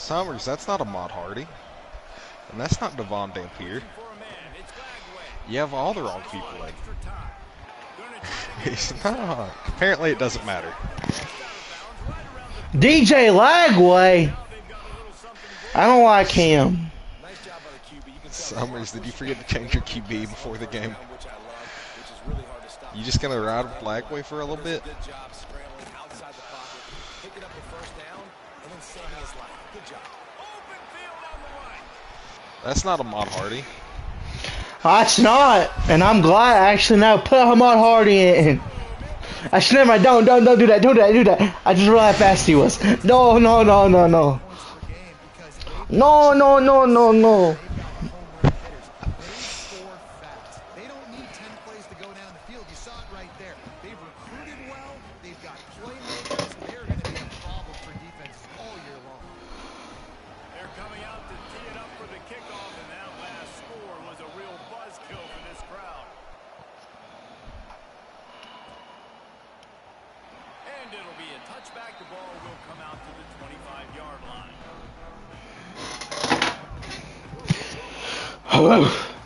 Summers, that's not Ahmad Hardy. And that's not Devon Dampier. You have all the wrong people in. He's not. Apparently it doesn't matter. DJ Lagway. I don't like him. Summers, did you forget to change your QB before the game? You just gonna ride with Lagway for a little bit? That's not Ahmad Hardy. That's not, and I'm glad actually now put Ahmad Hardy in. I should never. Don't do that. Don't do that. I just realized how fast he was. No. No.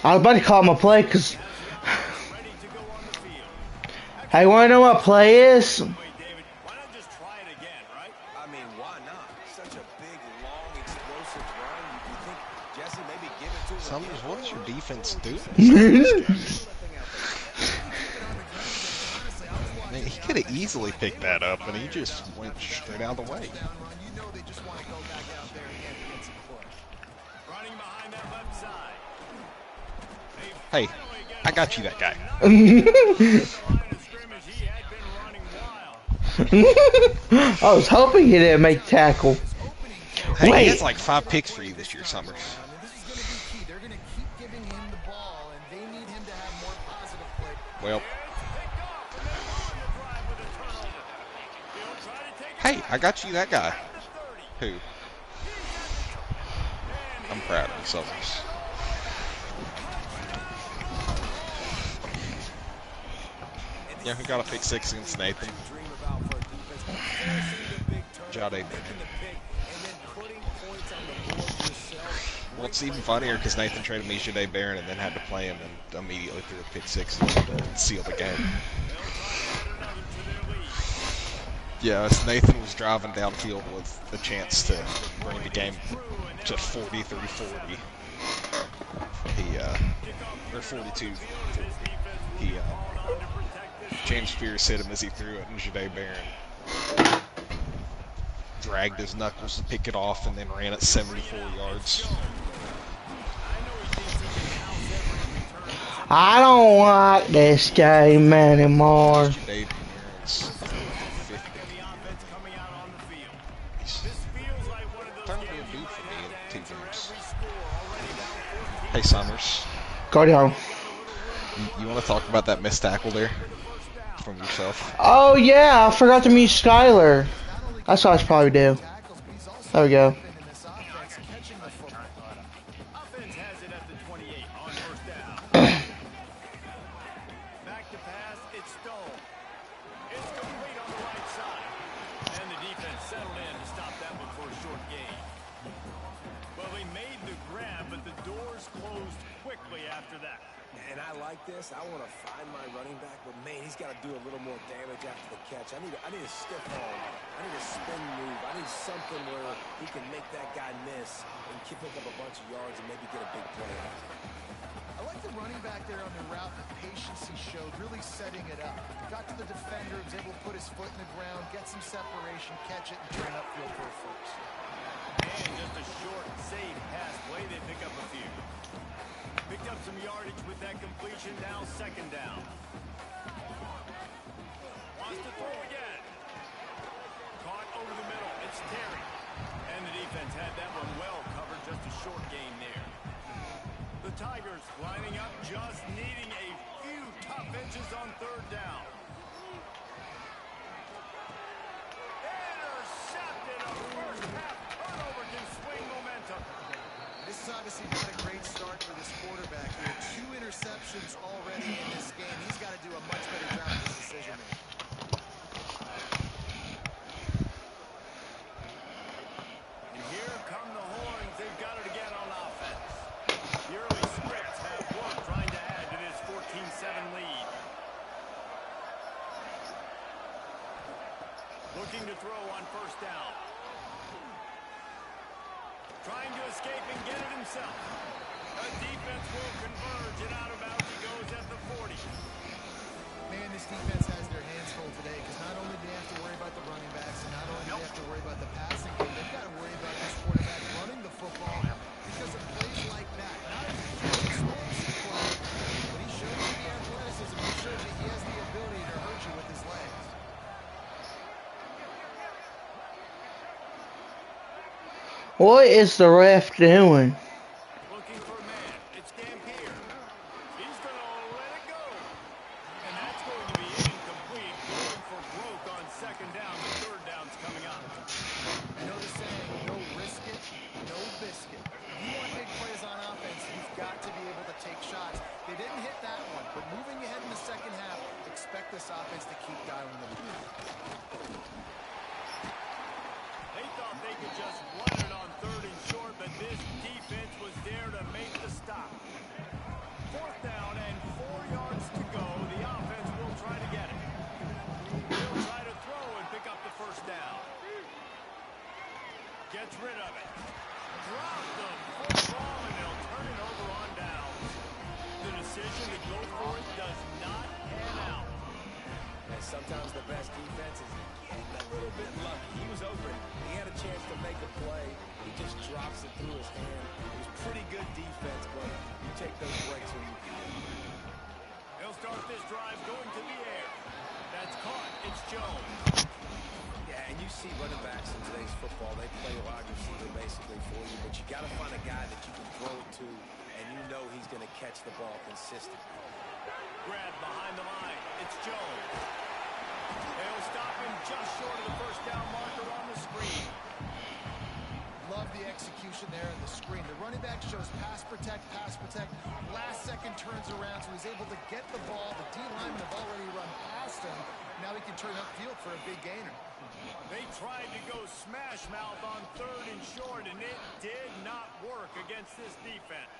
I was about to call my play because. Hey, wanna know what play is? Summers, what is your defense doing? I mean, he could have easily picked that up, and he just went straight out of the way. Hey, I got you that guy. I was hoping he didn't make tackle. Hey, Wait. he has like 5 picks for you this year, Summers. Well. Hey, I got you that guy. Who? I'm proud of you, Summers. Yeah, who got a pick 6 against Nathan? Jade Bennett. Well, it's even funnier because Nathan traded me Jade Barron and then had to play him and immediately threw a pick 6 to seal the game. Yeah, Nathan was driving downfield with a chance to bring the game to 43-40. Or 42-40. James Pierce hit him as he threw it, and Jade Barron dragged his knuckles to pick it off and then ran it 74 yards. I don't like this game anymore. Hey, Summers. Go down. You want to talk about that missed tackle there from yourself? Oh yeah, I forgot to mute Skylar. That's what I should probably do. There we go. I want to find my running back, but man, he's got to do a little more damage after the catch. I need a stiff arm. I need a spin move. I need something where he can make that guy miss and pick up a bunch of yards and maybe get a big play. I like the running back there on the route, the patience he showed, really setting it up. Got to the defender, was able to put his foot in the ground, get some separation, catch it, and turn upfield for a first. And just a short, safe pass play. They pick up a few. Picked up some yardage with that completion. Now 2nd down. Wants to throw again. Caught over the middle. It's Terry. And the defense had that one well covered. Just a short gain there. The Tigers lining up, just needing a few tough inches on 3rd down. Intercepted. A first half turnover can swing momentum. This is obviously not a great start for this quarterback here. 2 interceptions already in this game. He's got to do a much better job of his decision making. And here come the Trying to escape and get it himself. The defense will converge, and out of bounds he goes at the 40. Man, this defense has their hands full today because not only do they have to worry about the running backs and not only do they have to worry about the passing game, they've got to worry about this quarterback running the football because of plays like that. Not a huge explosive play, but he showed you the athleticism. He showed you he has the ability to hurt you with his legs. What is the ref doing? Looking for a man. It's Dampier. He's going to let it go. And that's going to be incomplete. Going for broke on second down. The third down's coming up. You know the saying, no risk it, no biscuit. If you want big plays on offense, you've got to be able to take shots. They didn't hit that one, but moving ahead in the second half, expect this offense to keep dialing them. They thought they could just run it on third and short, but this defense was there to make the stop. Fourth down and 4 yards to go. The offense will try to get it. They'll try to throw and pick up the first down. Gets rid of it. Drop the football, and they'll turn it over on downs. The decision to go for it does not pan out. And sometimes the best defense is getting a little bit lucky. He was open. He had a chance to make a play. He just drops it through his hand. It was pretty good defense, but you take those breaks when you can. They'll start this drive going to the air. That's caught. It's Jones. Yeah, and you see running backs in today's football, they play wide receiver basically for you, but you got to find a guy that you can throw it to, and you know he's going to catch the ball consistently. Grab behind the line. It's Jones. They'll stop him just short of the first down marker on the screen. Love the execution there on the screen. The running back shows pass protect, last second turns around, so he's able to get the ball. The D-linemen have already run past him. Now he can turn upfield for a big gainer. They tried to go smash mouth on third and short, and it did not work against this defense.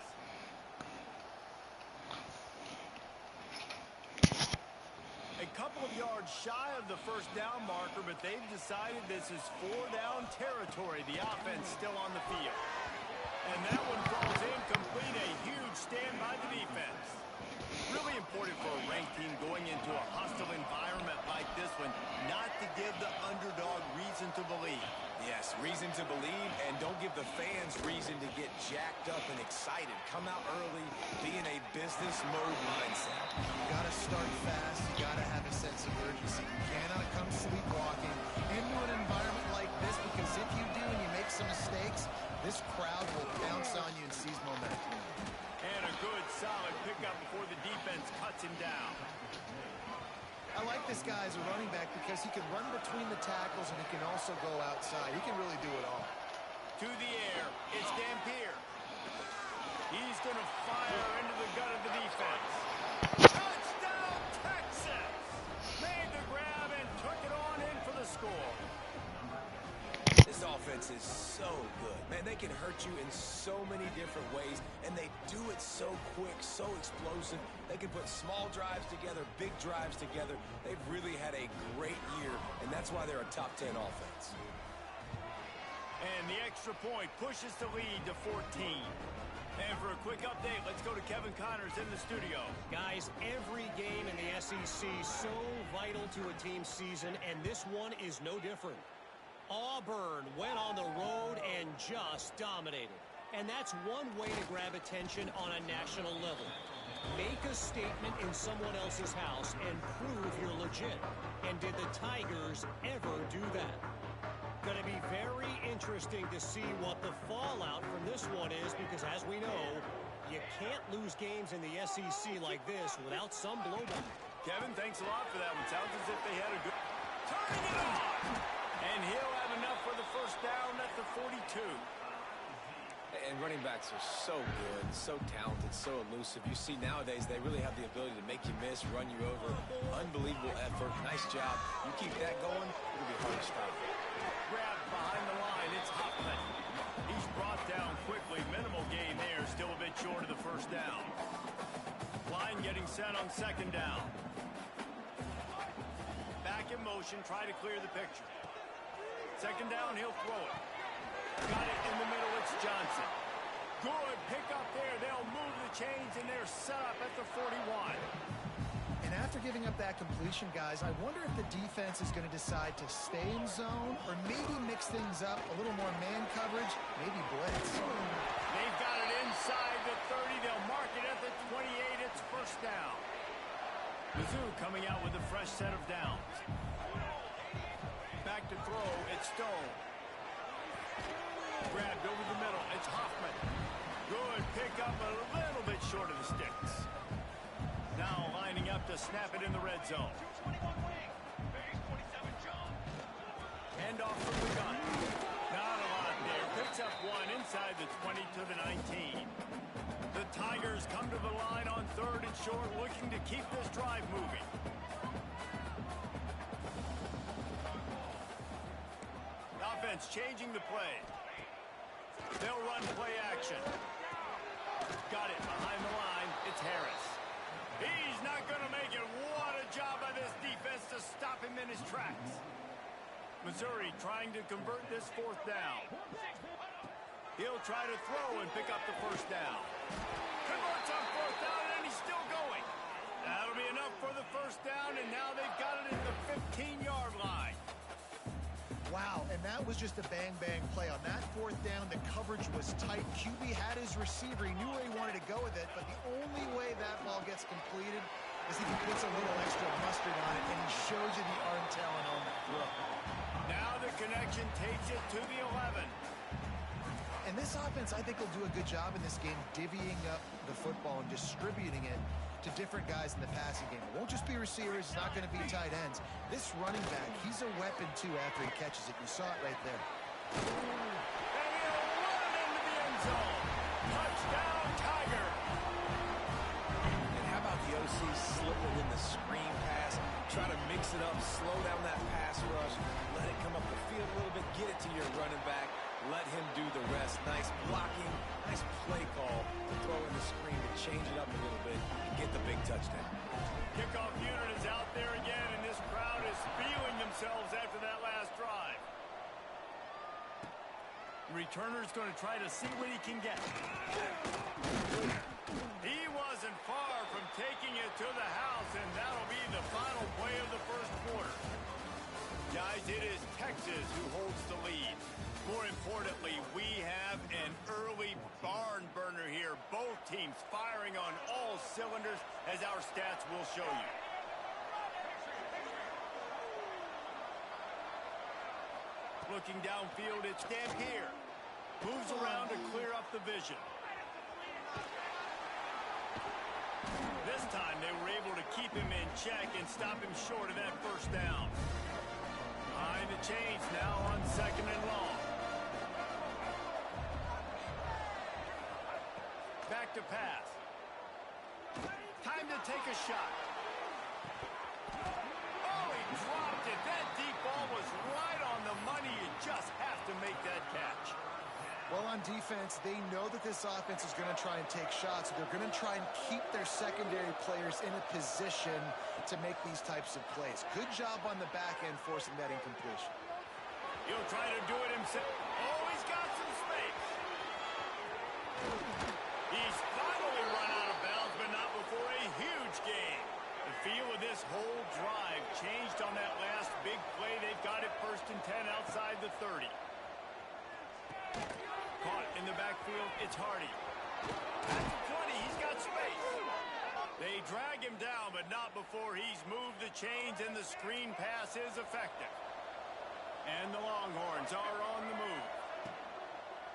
A couple of yards shy of the first down marker, but they've decided this is 4-down territory. The offense still on the field. And that one falls incomplete. A huge stand by the defense. Really important for a ranked team going into a hostile environment like this one, not to give the underdog reason to believe. Yes, reason to believe, and don't give the fans reason to get jacked up and excited. Come out early, be in a business mode mindset. You got to start fast. You got to have a sense of urgency. You cannot come sleepwalking into an environment like this, because if you do and you make some mistakes, this crowd will pounce on you and seize momentum. And a good, solid pickup before the defense cuts him down. I like this guy as a running back because he can run between the tackles and he can also go outside. He can really do it all. To the air, it's Dampier. He's going to fire into the gut of the defense. Touchdown, Texas! Made the grab and took it on in for the score. This offense is so good. Man, they can hurt you in so many different ways, and they do it so quick, so explosive. They can put small drives together, big drives together. They've really had a great year, and that's why they're a top 10 offense. And the extra point pushes the lead to 14. And for a quick update, let's go to Kevin Connors in the studio. Guys, every game in the SEC so vital to a team's season, and this one is no different. Auburn went on the road and just dominated. And that's one way to grab attention on a national level. Make a statement in someone else's house and prove you're legit. And did the Tigers ever do that? Going to be very interesting to see what the fallout from this one is, because as we know, you can't lose games in the SEC like this without some blowback. Kevin, thanks a lot for that one. Sounds as if they had a good... Turning it on! And he'll have enough for the first down at the 42. And running backs are so good, so talented, so elusive. You see nowadays they really have the ability to make you miss, run you over. Unbelievable effort. Nice job. You keep that going, it'll be hard to stop. Grab behind the line. It's Hoffman. He's brought down quickly. Minimal gain there. Still a bit short of the first down. Line getting set on second down. Back in motion. Try to clear the picture. Second down, he'll throw it. Got it in the middle. It's Johnson. Good pick up there. They'll move the chains, and they're set up at the 41. And after giving up that completion, guys, I wonder if the defense is going to decide to stay in zone or maybe mix things up, a little more man coverage, maybe blitz. They've got it inside the 30. They'll mark it at the 28. It's first down. Mizzou coming out with a fresh set of downs. Back to throw. It's Stone. Grabbed over the middle. It's Hoffman. Good pick up, a little bit short of the sticks. Now lining up to snap it in the red zone. Hand off from the gun. Not a lot there. Picks up one inside the 20 to the 19. The Tigers come to the line on 3rd and short, looking to keep this drive moving. Offense changing the play. They'll run play action. Got it behind the line. It's Harris. He's not going to make it. What a job by this defense to stop him in his tracks. Missouri trying to convert this 4th down. He'll try to throw and pick up the first down. Converts on 4th down, and he's still going. That'll be enough for the first down, and now they've got it at the 15-yard line. Wow, and that was just a bang-bang play. On that 4th down, the coverage was tight. QB had his receiver. He knew where he wanted to go with it, but the only way that ball gets completed is if he puts a little extra mustard on it, and he shows you the arm talent on the throw. Now the connection takes it to the 11. And this offense, I think, will do a good job in this game divvying up the football and distributing it to different guys in the passing game. It won't just be receivers. It's not going to be tight ends. This running back, he's a weapon, too, after he catches it. You saw it right there. And he'll run into the end zone. Touchdown, Tiger. And how about the OC slipping in the screen pass? Try to mix it up, slow down that pass rush, let it come up the field a little bit, get it to your running back, let him do the rest. Nice blocking, nice play call to throw in the screen to change it up a little bit and get the big touchdown. Kickoff unit is out there again, and this crowd is feeling themselves after that last drive. Returner's going to try to see what he can get. He wasn't far from taking it to the house, and that'll be the final play of the first quarter. Guys, it is Texas who holds the lead. More importantly, we have an early barn burner here. Both teams firing on all cylinders, as our stats will show you. Looking downfield, it's Dampier. Moves around to clear up the vision. This time they were able to keep him in check and stop him short of that first down. Behind the chains now on 2nd and long. Back to pass. Time to take a shot. Oh, he dropped it. That deep ball was right on the money. You just have to make that catch. Well, on defense, they know that this offense is going to try and take shots. So they're going to try and keep their secondary players in a position to make these types of plays. Good job on the back end forcing that incompletion. He'll try to do it himself. Oh, he's got some space. He's finally run out of bounds, but not before a huge gain. The feel of this whole drive changed on that last big play. They've got it 1st and 10 outside the 30. Caught in the backfield, it's Hardy. At the 20, he's got space. They drag him down, but not before he's moved the chains, and the screen pass is effective. And the Longhorns are on the move.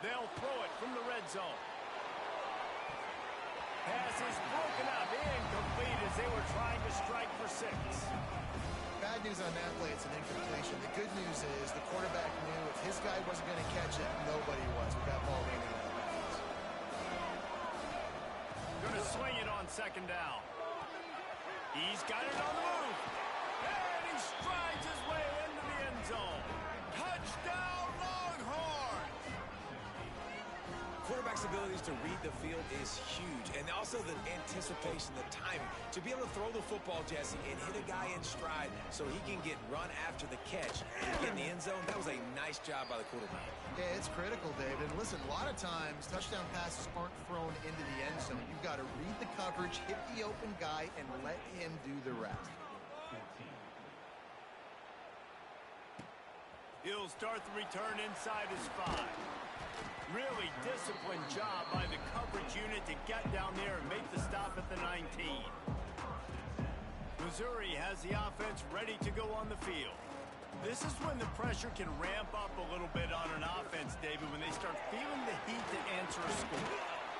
They'll throw it from the red zone. Pass is broken up, incomplete as they were trying to strike for 6. Bad news on that play, it's an incompletion. The good news is the quarterback knew if his guy wasn't going to catch it, nobody was. We got ball raining out of bounds. Going to swing it on 2nd down. He's got it on the move. And he strides his way into the end zone. Touchdown, Longhorns! quarterback's abilities to read the field is huge, and also the anticipation, the timing. To be able to throw the football, Jesse, and hit a guy in stride so he can get run after the catch and get in the end zone, that was a nice job by the quarterback. Yeah, it's critical, David. And listen, a lot of times, touchdown passes aren't thrown into the end zone. You've got to read the coverage, hit the open guy, and let him do the rest. He'll start the return inside his 5. Really disciplined job by the coverage unit to get down there and make the stop at the 19. Missouri has the offense ready to go on the field. This is when the pressure can ramp up a little bit on an offense, David, when they start feeling the heat to answer a score.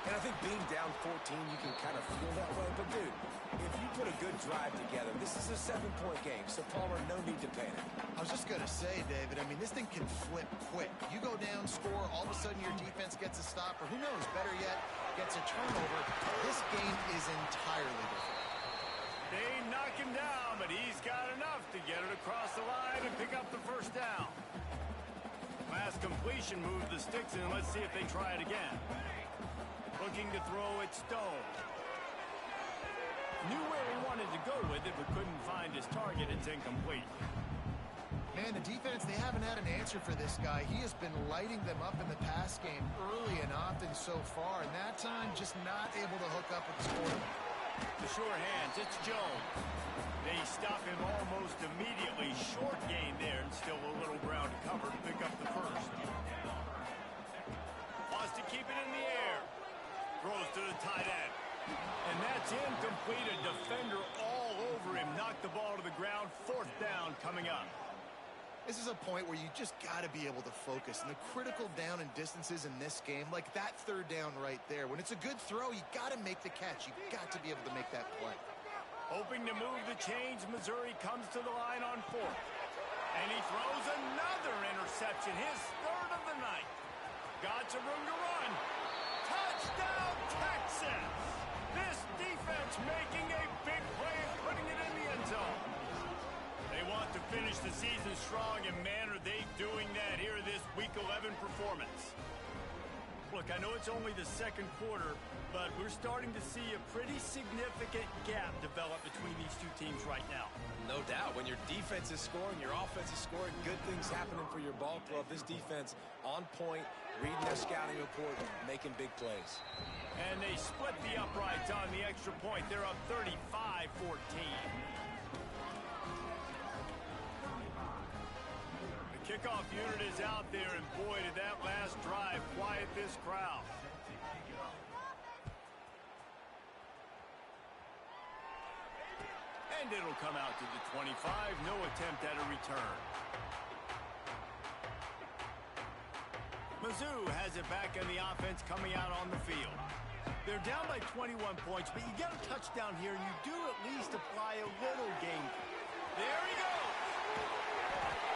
And I think being down 14, you can kind of feel that way. But, dude, if you put a good drive together, this is a 7-point game. So, Palmer, no need to panic. I was just going to say, David, I mean, this thing can flip quick. You go down, score, all of a sudden your defense gets a stop, or who knows, better yet, gets a turnover. This game is entirely different. They knock him down, but he's got enough to get it across the line and pick up the first down. Last completion moved the sticks in. Let's see if they try it again. Looking to throw it Stone. Knew where he wanted to go with it, but couldn't find his target. It's incomplete. Man, the defense, they haven't had an answer for this guy. He has been lighting them up in the pass game early and often so far, and that time just not able to hook up with the quarterback. The sure hands, it's Jones. They stop him almost immediately. Short gain there, and still a little ground to cover to pick up the first. Wants to keep it in the air. Throws to the tight end. And that's incomplete. A defender all over him. Knocked the ball to the ground. 4th down coming up. This is a point where you just got to be able to focus. And the critical down and distances in this game, like that 3rd down right there, when it's a good throw, you got to make the catch. You got to be able to make that play. Hoping to move the chains, Missouri comes to the line on 4th. And he throws another interception, his 3rd of the night. Got some room to run. Touchdown, Texas! This defense making a big play and putting it in the end zone. They want to finish the season strong, and man, are they doing that here this Week 11 performance. Look, I know it's only the 2nd quarter, but we're starting to see a pretty significant gap develop between these two teams right now. No doubt. When your defense is scoring, your offense is scoring, good things happening for your ball club. This defense on point, reading their scouting report, making big plays. And they split the uprights on the extra point. They're up 35-14. Kickoff unit is out there, and boy, did that last drive quiet this crowd. And it'll come out to the 25. No attempt at a return. Mizzou has it back in the offense coming out on the field. They're down by 21 points, but you get a touchdown here, and you do at least apply a little game. There he goes.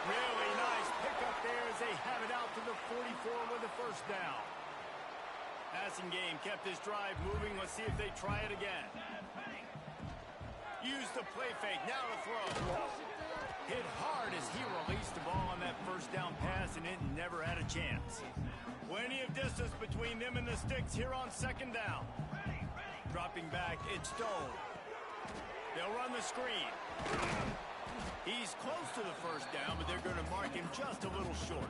Really nice pickup there as they have it out to the 44 with a 1st down. Passing game kept this drive moving. Let's see if they try it again. Use the play fake. Now to throw. Hit hard as he released the ball on that 1st down pass, and it never had a chance. Plenty of distance between them and the sticks here on 2nd down. Dropping back, it's Stone. They'll run the screen. He's close to the 1st down, but they're going to mark him just a little short.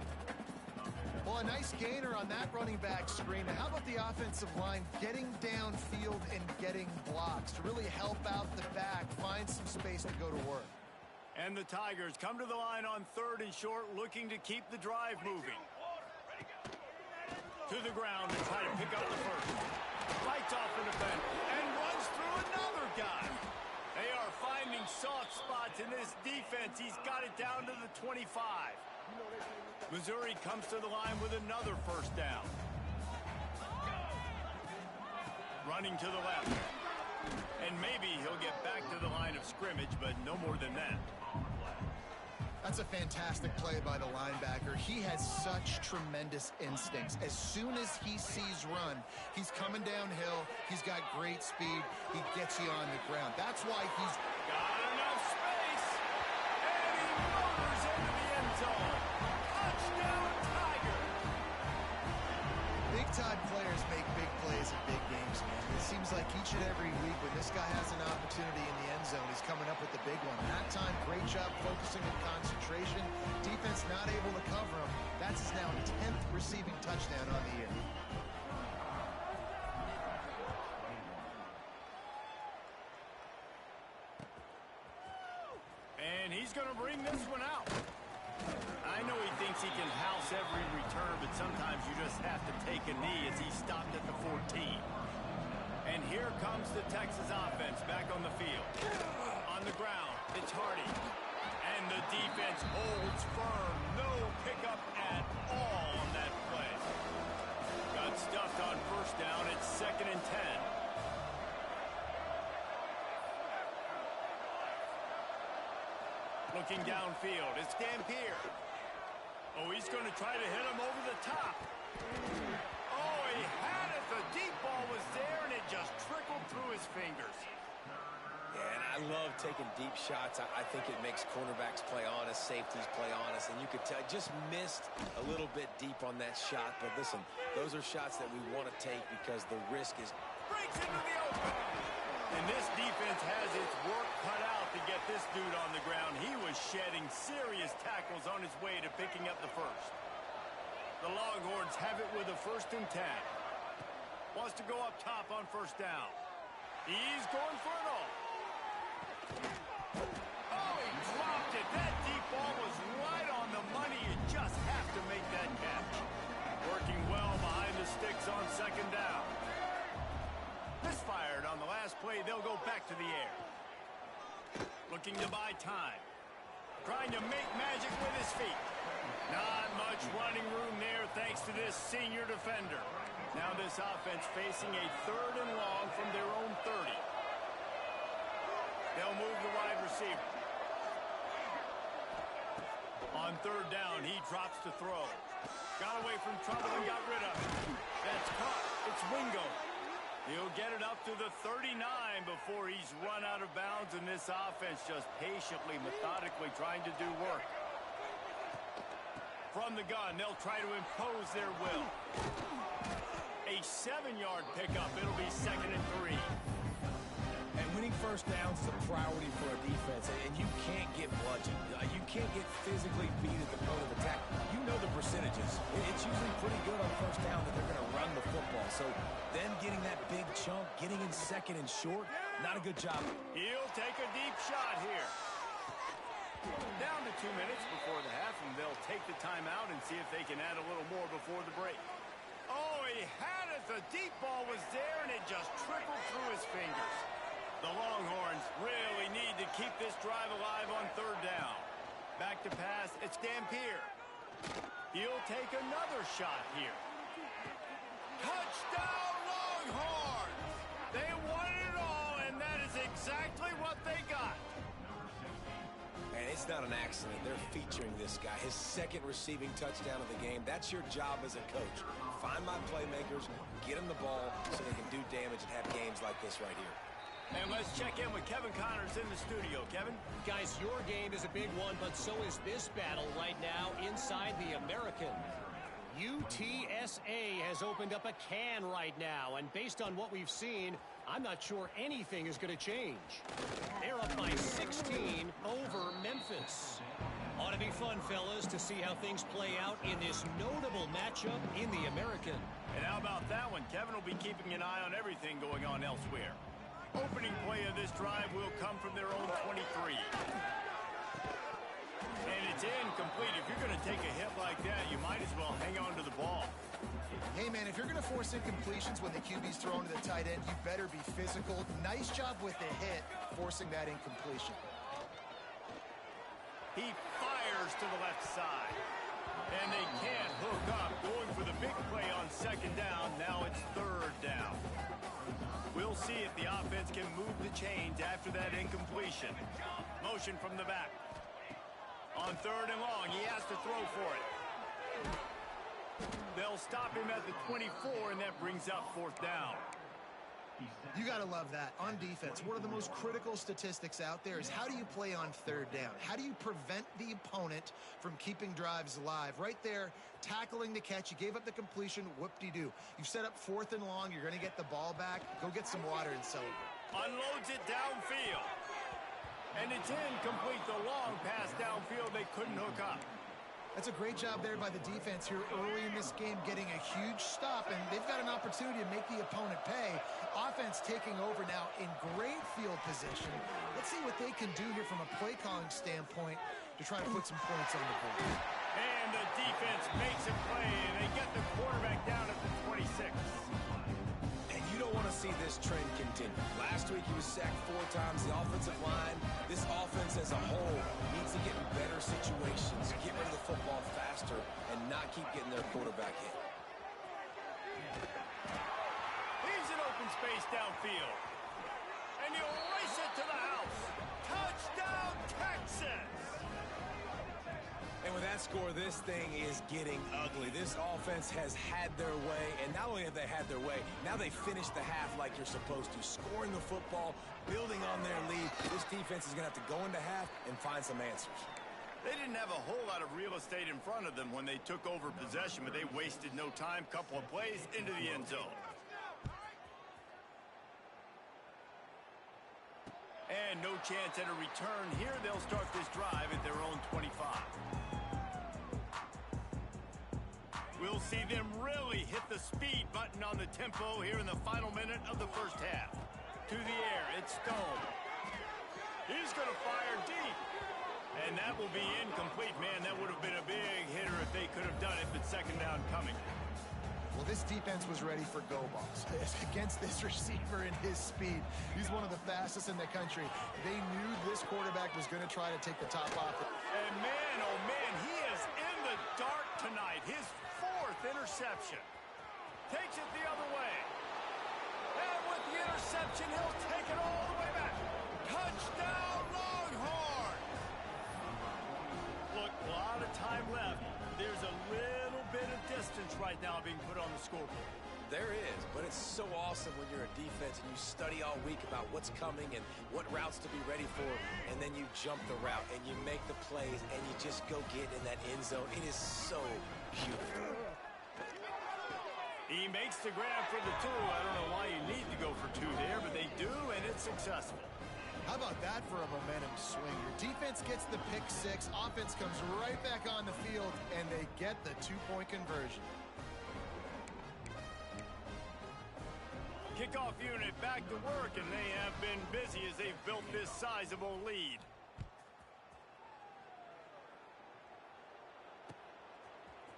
Well, a nice gainer on that running back screen. Now, how about the offensive line getting downfield and getting blocks to really help out the back, find some space to go to work? And the Tigers come to the line on 3rd and short, looking to keep the drive moving. To the ground and try to pick up the first. Fights off the defense and runs through another guy. They are finding soft spots in this defense. He's got it down to the 25. Missouri comes to the line with another 1st down. Running to the left. And maybe he'll get back to the line of scrimmage, but no more than that. That's a fantastic play by the linebacker. He has such tremendous instincts. As soon as he sees run, he's coming downhill. He's got great speed. He gets you on the ground. That's why he's got enough space. And he motors into the end zone. Touchdown, Tigers. Big Big-time players make big plays in big games, man. It seems like each and every week when this guy has an opportunity in the end zone, he's coming up with the big one. That time, great job focusing and concentration. Defense not able to cover him. That's his now 10th receiving touchdown on the year. And he's going to bring this one out. I know he thinks he can house every return, but sometimes you just have to take a knee as he stopped at the 14. And here comes the Texas offense back on the field. On the ground, it's Hardy. And the defense holds firm. No pickup at all on that play. Got stuffed on first down. It's 2nd and 10. Looking downfield, it's Dampier. Oh, he's going to try to hit him over the top. Oh, he had it. The deep ball was there, and it just trickled through his fingers. Yeah, and I love taking deep shots. I think it makes cornerbacks play honest, safeties play honest, and you could tell just missed a little bit deep on that shot. But listen, those are shots that we want to take because the risk is... Breaks into the open. And this defense has its work cut out to get this dude on the ground. He was shedding serious tackles on his way to picking up the first. The Longhorns have it with a 1st and 10. Wants to go up top on first down. He's going for it all. Oh, he dropped it. That deep ball was right on the money. You just have to make that catch. Working well behind the sticks on 2nd down. Misfired on the last play. They'll go back to the air. Looking to buy time. Trying to make magic with his feet. Not much running room there thanks to this senior defender. Now this offense facing a 3rd and long from their own 30. They'll move the wide receiver. On 3rd down, he drops to throw. Got away from trouble and got rid of it. That's caught. It's Wingo. He'll get it up to the 39 before he's run out of bounds, and this offense just patiently, methodically trying to do work. From the gun, they'll try to impose their will. A 7-yard pickup. It'll be 2nd and 3. And winning first downs is a priority for a defense, and you can't get bludgeoned. You can't get physically beat at the point of attack. You know the percentages. It's usually pretty good on first down that they're going to run the football. So then getting that big chunk, getting in 2nd and short, not a good job. He'll take a deep shot here. Down to 2 minutes before the half, and they'll take the timeout and see if they can add a little more before the break. Oh, he had it. The deep ball was there, and it just trickled through his fingers. The Longhorns really need to keep this drive alive on 3rd down. Back to pass, it's Dampier. He'll take another shot here. Touchdown, Longhorns! They wanted it all, and that is exactly what they got. And it's not an accident. They're featuring this guy. His 2nd receiving touchdown of the game. That's your job as a coach. Find my playmakers, get them the ball so they can do damage and have games like this right here. And let's check in with Kevin Connors in the studio. Kevin? Guys, your game is a big one, but so is this battle right now inside the American. UTSA has opened up a can right now, and based on what we've seen, I'm not sure anything is going to change. They're up by 16 over Memphis. Ought to be fun, fellas, to see how things play out in this notable matchup in the American. And how about that one? Kevin will be keeping an eye on everything going on elsewhere. Opening play of this drive will come from their own 23. And it's incomplete. If you're going to take a hit like that, you might as well hang on to the ball. Hey, man, if you're going to force incompletions when the QB's thrown to the tight end, you better be physical. Nice job with the hit, forcing that incompletion. He fires to the left side. And they can't hook up. Going for the big play on 2nd down. Now it's 3rd down. We'll see if the offense can move the chains after that incompletion. Motion from the back. On 3rd and long, he has to throw for it. They'll stop him at the 24, and that brings up 4th down. You got to love that. On defense, one of the most critical statistics out there is how do you play on third down? How do you prevent the opponent from keeping drives alive? Right there, tackling the catch. You gave up the completion. Whoop-de-doo. You've set up 4th and long. You're going to get the ball back. Go get some water and celebrate. Unloads it downfield. And it's incomplete. The long pass downfield they couldn't hook up. That's a great job there by the defense here early in this game, getting a huge stop, and they've got an opportunity to make the opponent pay. Offense taking over now in great field position. Let's see what they can do here from a play calling standpoint to try to put some points on the board. And the defense makes a play, and they get the quarterback down at the 26. And you don't want to see this trend continue. Last week he was sacked 4 times. The offensive line, this offense as a whole, needs to get in better situations, get rid of the football faster, and not keep getting their quarterback hit. He's in open space downfield. And he'll race it to the house. Touchdown, Texas! And with that score, this thing is getting ugly. This offense has had their way, and not only have they had their way, now they finish the half like you're supposed to, scoring the football, building on their lead. This defense is going to have to go into half and find some answers. They didn't have a whole lot of real estate in front of them when they took over possession, but they wasted no time. Couple of plays into the end zone. And no chance at a return here. They'll start this drive at their own 25. We'll see them really hit the speed button on the tempo here in the final minute of the first half. To the air, it's Stone. He's going to fire deep. And that will be incomplete. Man, that would have been a big hitter if they could have done it, but second down coming. Well, this defense was ready for go balls against this receiver and his speed. He's one of the fastest in the country. They knew this quarterback was going to try to take the top off. And man, oh man, he is in the dark tonight. His 4th interception. Takes it the other way. And with the interception, he'll take it all the way back. Touchdown, Longhorn! Look, a lot of time left. There's a little bit of distance right now being put on the scoreboard. There is, but it's so awesome when you're a defense and you study all week about what's coming and what routes to be ready for, and then you jump the route and you make the plays and you just go get in that end zone. It is so beautiful. He makes the grab for the 2. I don't know why you need to go for 2 there, but they do, and it's successful. How about that for a momentum swing? Your defense gets the pick 6, offense comes right back on the field, and they get the 2-point conversion. Kickoff unit back to work, and they have been busy as they've built this sizable lead.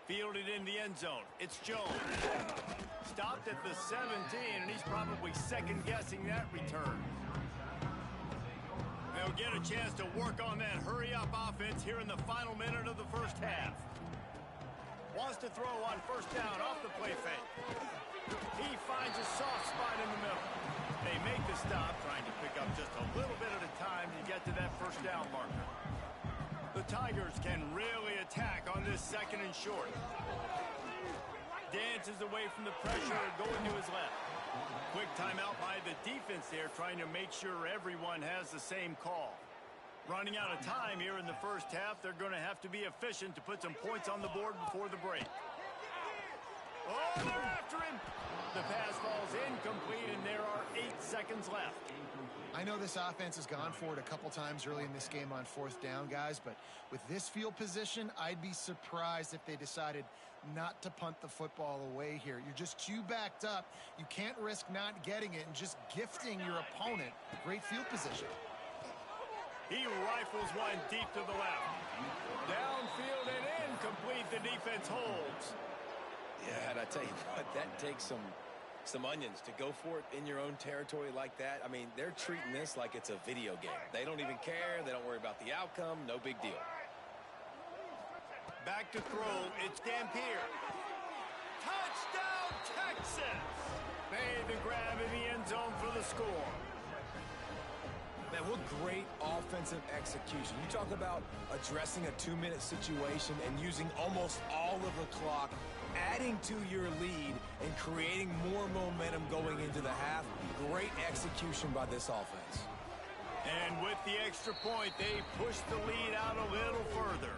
Fielded in the end zone. It's Jones. Stopped at the 17, and he's probably second-guessing that return. They'll get a chance to work on that hurry-up offense here in the final minute of the first half. Wants to throw on first down off the play fake. He finds a soft spot in the middle. They make the stop, trying to pick up just a little bit at a time to get to that first down marker. The Tigers can really attack on this 2nd and short. Dances away from the pressure, going to his left. Quick timeout by the defense there, trying to make sure everyone has the same call. Running out of time here in the first half. They're going to have to be efficient to put some points on the board before the break. Oh, they're after him. The pass falls incomplete, and there are 8 seconds left. I know this offense has gone for it a couple times early in this game on 4th down, guys, but with this field position, I'd be surprised if they decided not to punt the football away here. You're just too backed up. You can't risk not getting it and just gifting your opponent great field position. He rifles one deep to the left. Downfield and incomplete. The defense holds. Yeah, and I tell you what, that takes some onions to go for it in your own territory like that. I mean, they're treating this like it's a video game. They don't even care. They don't worry about the outcome. No big deal. Back to throw. It's Dampier. Touchdown, Texas! Made the grab in the end zone for the score. Man, what great offensive execution. You talk about addressing a 2-minute situation and using almost all of the clock adding to your lead and creating more momentum going into the half. Great execution by this offense. And with the extra point, they push the lead out a little further.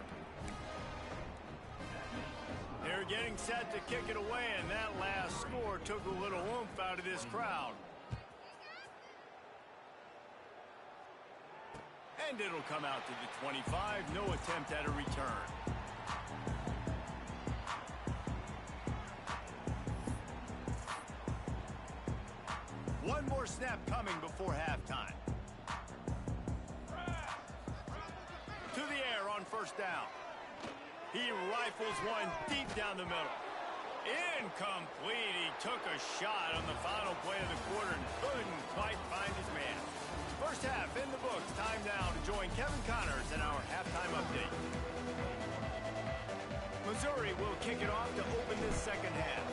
They're getting set to kick it away, and that last score took a little oomph out of this crowd. And it'll come out to the 25. No attempt at a return. One more snap coming before halftime. To the air on first down. He rifles one deep down the middle. Incomplete. He took a shot on the final play of the quarter and couldn't quite find his man. First half in the books. Time now to join Kevin Connors in our halftime update. Missouri will kick it off to open this second half.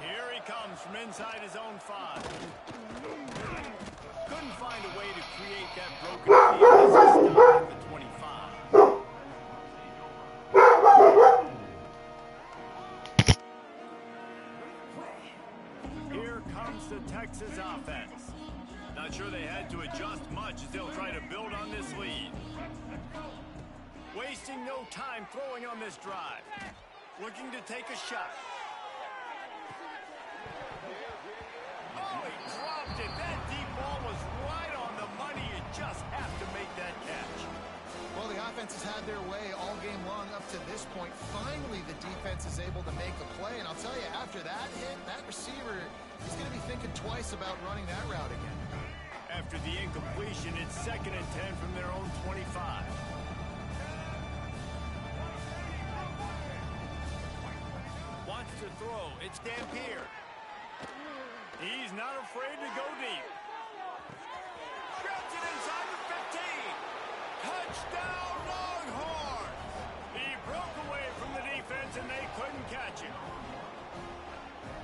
Here he comes from inside his own 5. Couldn't find a way to create that broken field as he stopped at the 25. Here comes the Texas offense. Not sure they had to adjust much as they'll try to build on this lead. Wasting no time throwing on this drive. Looking to take a shot. Oh, he dropped it. That deep ball was right on the money. You just have to make that catch. Well, the offense has had their way all game long up to this point. Finally, the defense is able to make a play. And I'll tell you, after that hit, that receiver is going to be thinking twice about running that route again. After the incompletion, it's 2nd and 10 from their own 25. Wants to throw. It's Dampier. He's not afraid to go deep. Grabs it inside the 15. Touchdown, Longhorns! He broke away from the defense, and they couldn't catch him.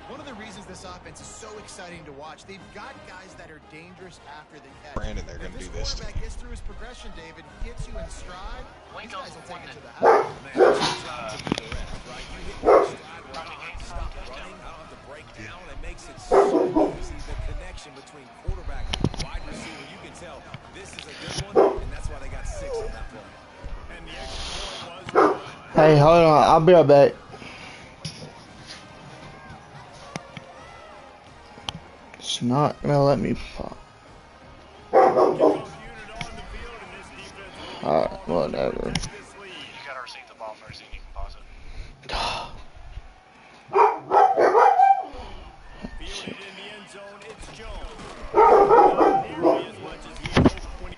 One of the reasons this offense is so exciting to watch, they've got guys that are dangerous after the catch. Brandon, they're going to do this to quarterback me. gets through his progression, David, gets you in stride. These guys will take it to the house. Man, it's your job to be the rest, right? You hit your stride where I don't have to stop running. I don't have to break down. It makes it so easy, the connection between quarterback and wide receiver. You can tell this is a good one, and that's why they got 6 on that play. And the extra point was good. Hey, hold on. I'll be right back. It's not gonna let me pop. Alright, whatever. You gotta receive the ball first, and you can pause it. Fielded in the end zone, it's Jones. Not nearly as much as he hoped when he...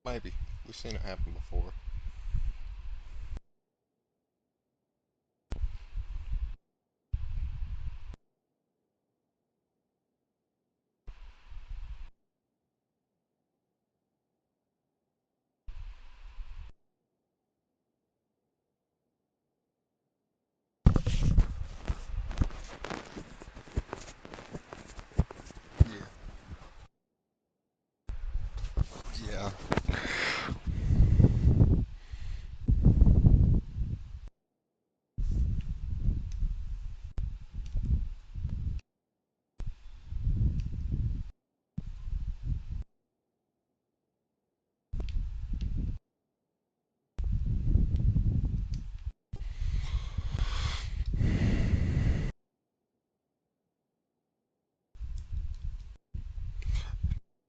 Maybe. We've seen it happen before.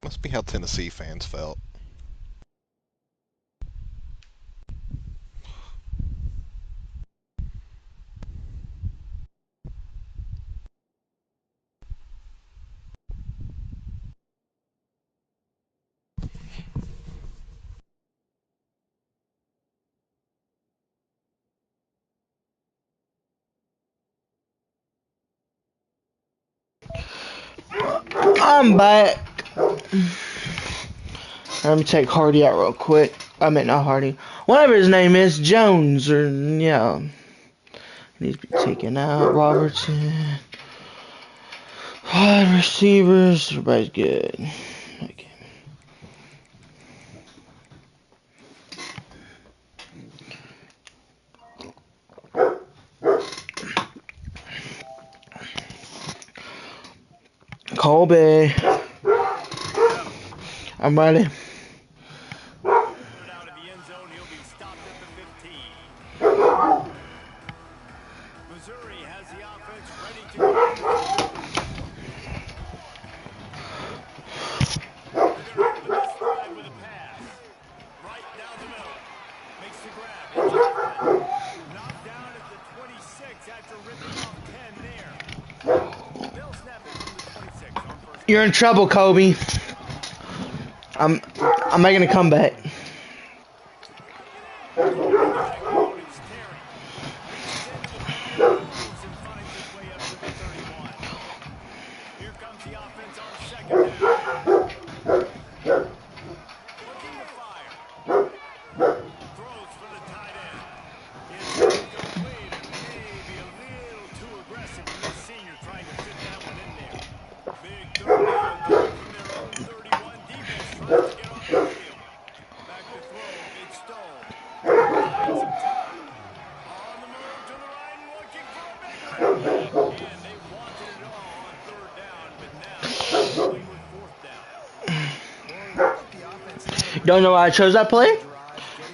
Must be how Tennessee fans felt. I'm back. Let me take Hardy out real quick. I meant not Hardy. Whatever his name is, Jones or yeah. Needs to be taken out. Robertson. Wide receivers. Everybody's good. Okay. Colby. I'm ready. Out of the end zone, he'll be stopped at the 15. Missouri has the offense ready to go. They're going to open this drive with a pass. Right down the middle. Makes the grab. Knocked down at the 26 after ripping off 10 there. They'll snap it from the 26 on first. You're in trouble, Kobe. I'm making a comeback. Here comes the offense on second down. Looking to fire. Throws for the tight end. It's incomplete and maybe a little too aggressive from this senior trying to fit that one in there. Big third down coming from their own 31. Defense tries to get off the field. Back to throw. It's Stone. Buying some time. On the move to the right, looking for a big one. And they wanted it all on third down, but now dealing with fourth down. Don't know why I chose that play.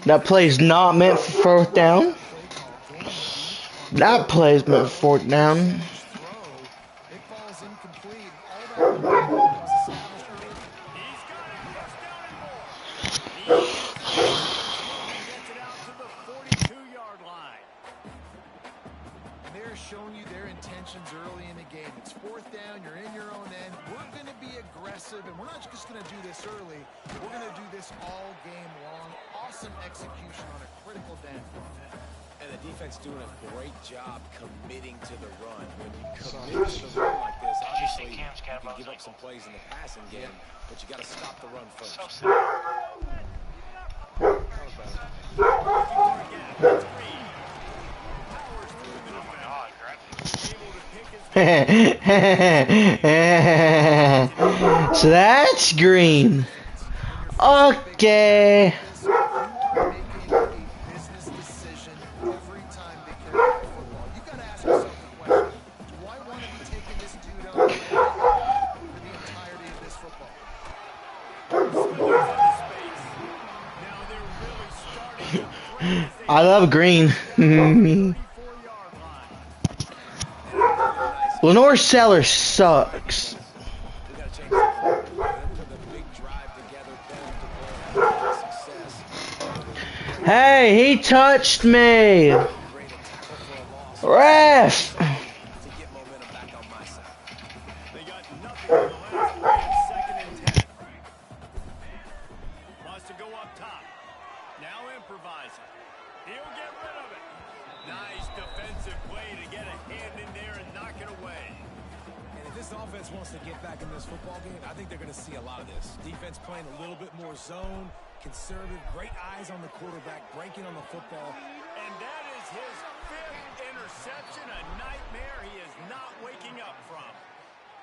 That play is not meant for fourth down. That play is meant for fourth down. It falls incomplete. All that momentum was established early. He's got it. First down and more. He gets it out to the 42-yard line. And they're showing you their intentions early in the game. It's fourth down. You're in your own end. We're going to be aggressive, and we're not just going to do this early. We're going to do this all game long. Awesome execution on a critical down. And the defense doing a great job committing to the run. When you commit to the run like this, obviously you can give up some plays in the passing game, but you got to stop the run first. So that's green. Okay. I love green. Lenore Sellers sucks. Hey, he touched me. Ref. They got nothing on the last play of second and 10. Wants to go up top. Now improvising. He'll get rid of it. Nice defensive play to get a hand in there and knock it away. And if this offense wants to get back in this football game, I think they're going to see a lot of this. Defense playing a little bit more zone, conservative, great eyes on the quarterback, breaking on the football. And that is his 5th interception, a nightmare he is not waking up from.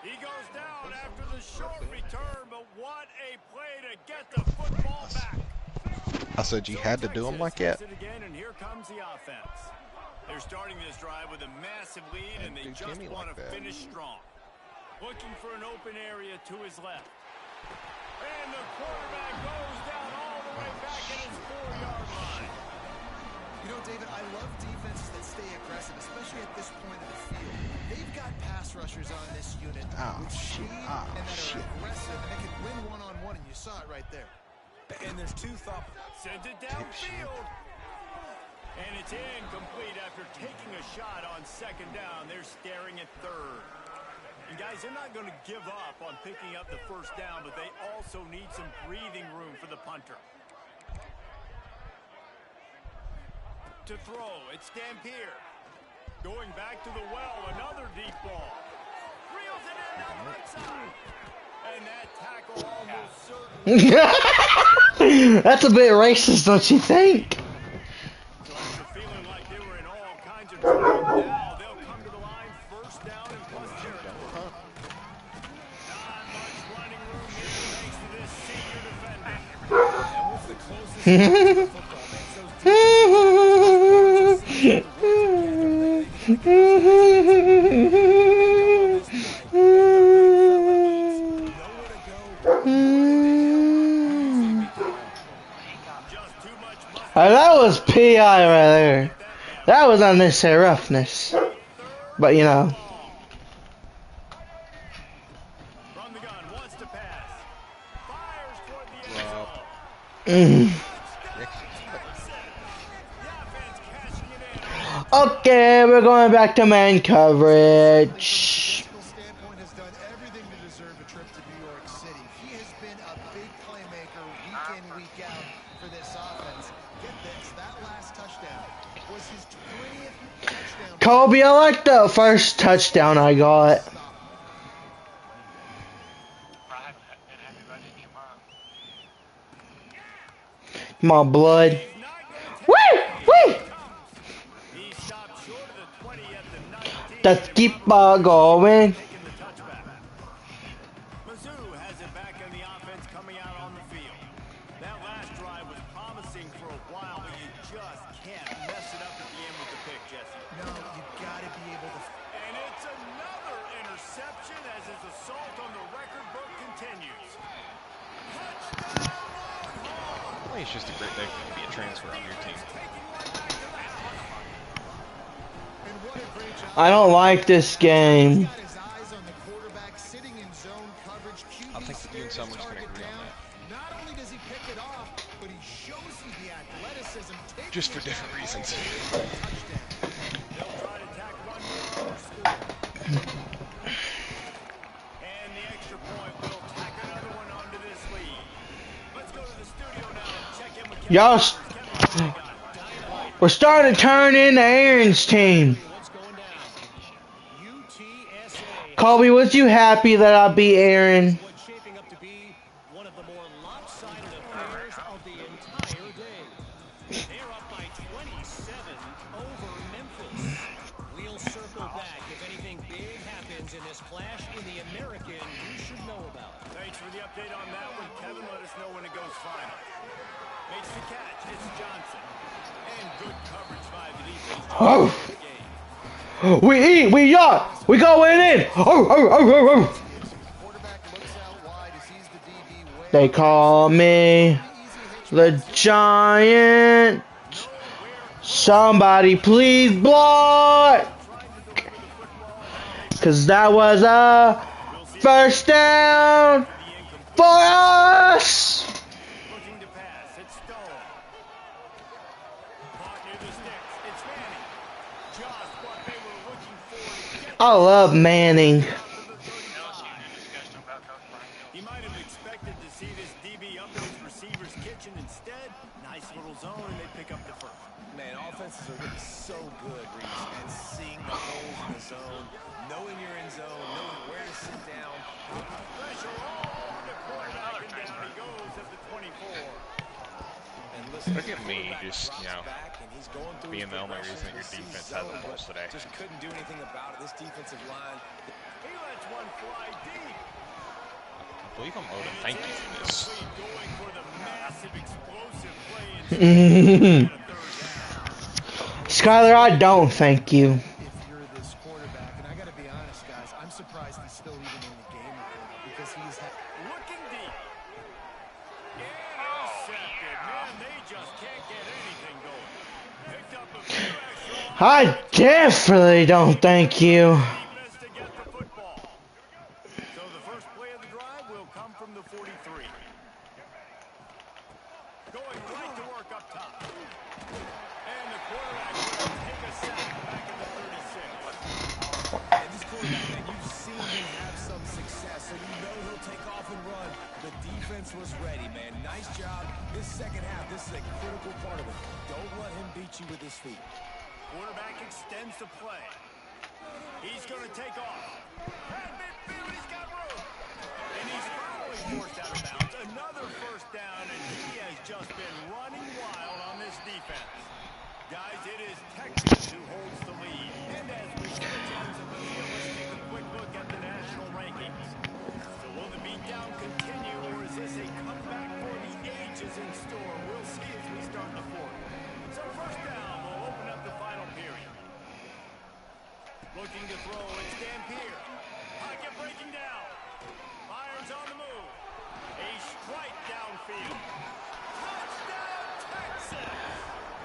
He goes down after the short return, but what a play to get the football back. I said you had to do them like that. Texas has it again, and here comes the offense. They're starting this drive with a massive lead, and they just want to finish strong. Looking for an open area to his left. And the quarterback goes down all the way back at his 4-yard line. You know, David, I love defenses that stay aggressive, especially at this point of the field. They've got pass rushers on this unit with speed and that are aggressive, and they can win one-on-one, and you saw it right there. And there's two thoughts. Sends it downfield. And it's incomplete after taking a shot on second down. They're staring at third. And guys, they're not going to give up on picking up the first down, but they also need some breathing room for the punter. To throw, it's Dampier. Going back to the well, another deep ball. Reels it in on the right side. And that tackle almost certainly. That's a bit racist, don't you think? So after feeling like they were in all kinds of trouble, now they'll come to the line, first down and plus territory. Not much running room here thanks to this senior defender. And what's the closest to the football, man? So Oh, that was PI right there. That was unnecessary roughness. But you know. From the gun, wants to pass. Fires toward the end zone. Okay, we're going back to man coverage. Standpoint has done everything to deserve a trip to New York City. He has been a big playmaker week in, week out for this offense. Get this, that last touchdown was his 20th touchdown. Colby, I like the first touchdown I got. Come on, blood. Woo! Woo! Let's keep going. Mizzou has it back in the offense coming out on the field. That last drive was promising for a while, but you just can't mess it up at the end with the pick, Jesse. No, you gotta be able to. And it's another interception as his assault on the record book continues. Touchdown! Well, it's just a great day for you to be a transfer on your team. I don't like this game. I think that you and someone's going to agree on that. Not only does he pick it off, but he shows you the athleticism. Just for different reasons. They'll try to tack one more or score. And the extra point will tack another one onto this lead. Let's go to the studio now and check in with Y'all, we're starting to turn into Aaron's team. Colby, was you happy that I beat Aaron? What's shaping up to be one of the more lopsided affairs of the entire day. They're up by 27 over Memphis. We'll circle back if anything big happens in this clash in the American you should know about. Thanks for the update on that one, Kevin. Let us know when it goes final. Makes the catch. It's Johnson. And good coverage by the defense. Oh. We eat, we yacht, we going in. Oh. They call me the Giant. Somebody please block. Cause that was a first down for us. Looking to pass. It's Stone. Caught near the sticks. It's Manning. Just what they were looking for to get I love Manning. to the 35. He might have expected to see this DB up in his receiver's kitchen. Instead, nice little zone, and they pick up the first. Man, offenses are getting so good, Reese, and seeing the holes in the zone, knowing you're in zone, knowing where to sit down. Pressure all over the quarterback, and down he goes at the 24. And listen, Look at me just, you know, back and he's going through being his the only progressions reason your this defense season, has a pulse today. Just couldn't do anything about it. This defensive line. He lets one fly deep. I believe I'm owed a thank you for this. Going for the massive explosive play and a third down. Skyler, I don't thank you. If you're this quarterback, and I got to be honest, guys, I'm surprised he's still even in the game right now because he's looking deep. Intercepted. Man, they just can't get anything going. Picked up a few extra. I definitely don't thank you. Defense to get the football. So the first play of the drive will come from the 43. Going right to work up top. And the quarterback will take a sack back at the 36. And this quarterback, man, you've seen him have some success, so you know he'll take off and run. The defense was ready, man. Nice job. This second half, this is a critical part of it. Don't let him beat you with his feet. Quarterback extends the play. He's going to take off. At midfield, he's got room. And he's finally forced out of bounds. Another first down, and he has just been running wild on this defense. Guys, it is Texas who holds the lead. And as we switch ends of the field, let's take a quick look at the national rankings. So will the beatdown continue, or is this a comeback for the ages in store? We'll see as we start the fourth. So first down will open up the final period. Looking to throw, it's Dampier. Pocket breaking down. Fires on the move. A strike downfield. Touchdown, Texas!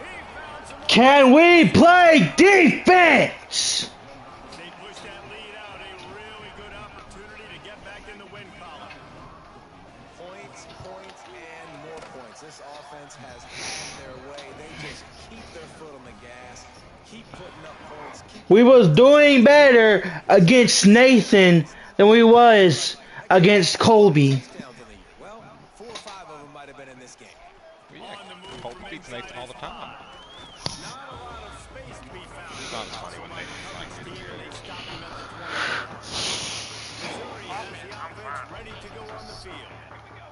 He found some. Can we play defense? They push that lead out. A really good opportunity to get back in the win column. Points, and more points. This offense has had their way. They just keep their foot on the gas, keep putting up points. We was doing better against Nathan than we was against Colby. Well, 4 or 5 of them might have been in this game. Yeah, Colby beats Nathan all the time. Not a lot of space to be found. It's not as funny when Nathan's like They this. stop him at the 20. Missouri has the offense ready to go on the field.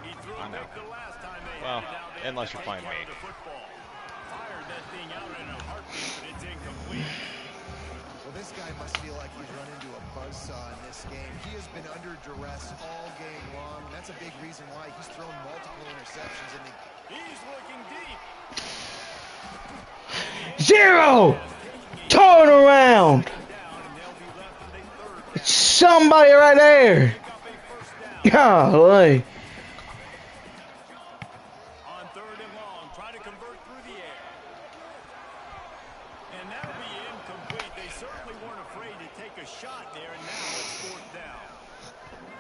He threw a pick the last time they Well, had it out there. unless you're playing Take care me. of the football. Fired that thing out in a heartbeat, but it's incomplete. Well, this guy must feel like he's run into a buzzsaw in this game. He has been under duress all game long. That's a big reason why he's thrown multiple interceptions in the. He's looking deep. Zero! Turn around! Down, and they'll be left with a third down. Somebody right there! Pick up a first down. Golly. On third and long, try to convert through the air. And that'll be incomplete. They certainly weren't afraid to take a shot there, and now it's fourth down.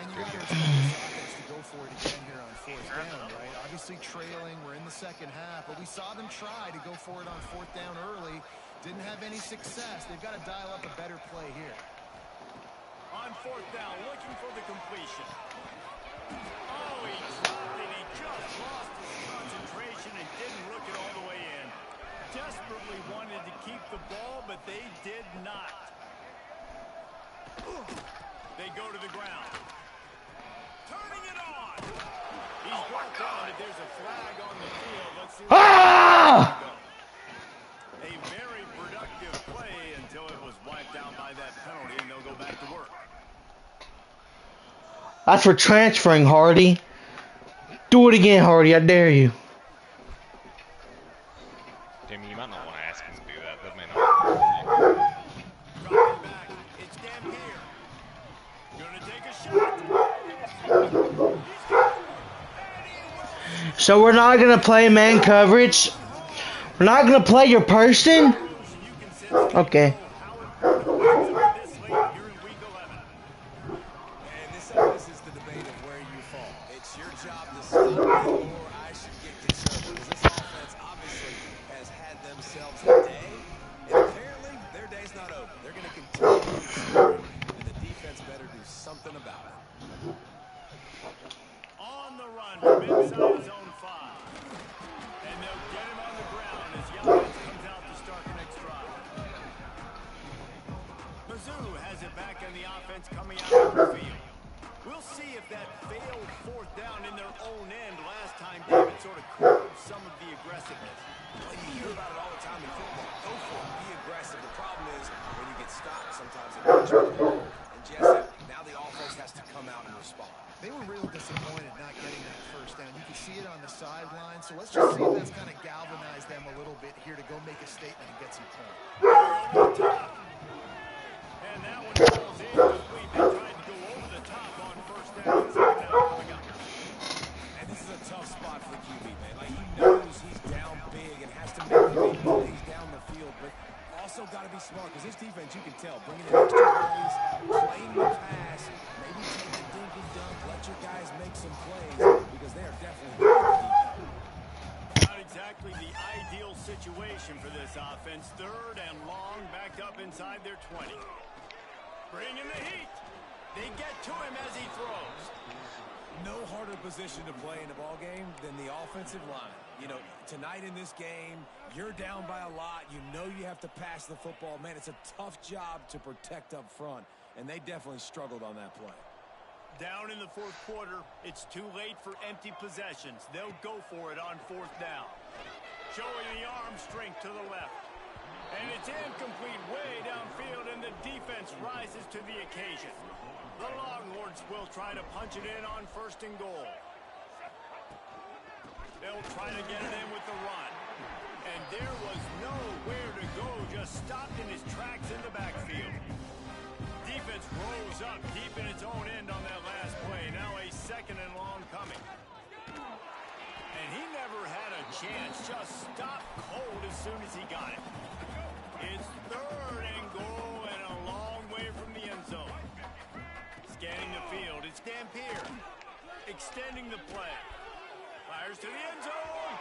And you got to expect this offense to go for it again here on fourth down, right? Obviously trailing, we're in the second half, but we saw them try to go for it on fourth down early. Didn't have any success. They've got to dial up a better play here. On fourth down, looking for the completion. Oh, he dropped it. He just lost his concentration and didn't look it all the way in. Desperately wanted to keep the ball, but they did not. They go to the ground. Turning it on. He's brought down, but there's a flag on the field. Let's see what Ah! a very productive play until it was wiped out by that penalty, and they'll go back to work. That's for transferring, Hardy. Do it again, Hardy. I dare you. Timmy, you might not want to ask him to do that. That may not. Dropping back, it's Dampier. Gonna take a shot. So we're not going to play man coverage? We're not going to play your person? Okay. And this is the debate of where you fall. It's your job to stop me, or I should get concerned. Because this offense obviously has had themselves a day, and apparently their day's not over. They're going to continue to score, and the defense better do something about it. On the run from inside his own 5. And they'll get him on the ground as the offense comes out to start the next drive. Mizzou has it back on the offense coming out of the field. We'll see if that failed fourth down in their own end last time David sort of curved some of the aggressiveness. Well, you hear about it all the time in football. Go for it. Be aggressive. The problem is when you get stopped, sometimes it hurts you. And Jesse, now the offense has to come out and respond. They were real disappointed not getting that first down. You can see it on the sideline. So let's just see if that's kind of galvanized them a little bit here to go make a statement and get some points. Over the top. And that one falls incomplete. They tried to go over the top on first down. Second down coming up. And this is a tough spot for the QB, man. Like, he knows he's down big and has to make big plays down the field, but also got to be smart because this defense, you can tell, bringing in extra bodies, playing the pass, maybe take the dink and dunk, let your guys make some plays because they are definitely good. Not exactly the ideal situation for this offense. Third and long, backed up inside their 20. Bring in the heat. They get to him as he throws. No harder position to play in a ball game than the offensive line. You know, tonight in this game, you're down by a lot. You know you have to pass the football. Man, it's a tough job to protect up front, and they definitely struggled on that play. Down in the fourth quarter, it's too late for empty possessions. They'll go for it on fourth down. Showing the arm strength to the left. And it's incomplete way downfield, and the defense rises to the occasion. The Longhorns will try to punch it in on first and goal. They'll try to get it in with the run. And there was nowhere to go, just stopped in his tracks in the backfield. Defense rose up deep in its own end on that last play. Now a second and long coming. And he never had a chance, just stopped cold as soon as he got it. It's third and goal and a long way from the end zone. Scanning the field, it's Dampier. Extending the play. Fires to the end zone.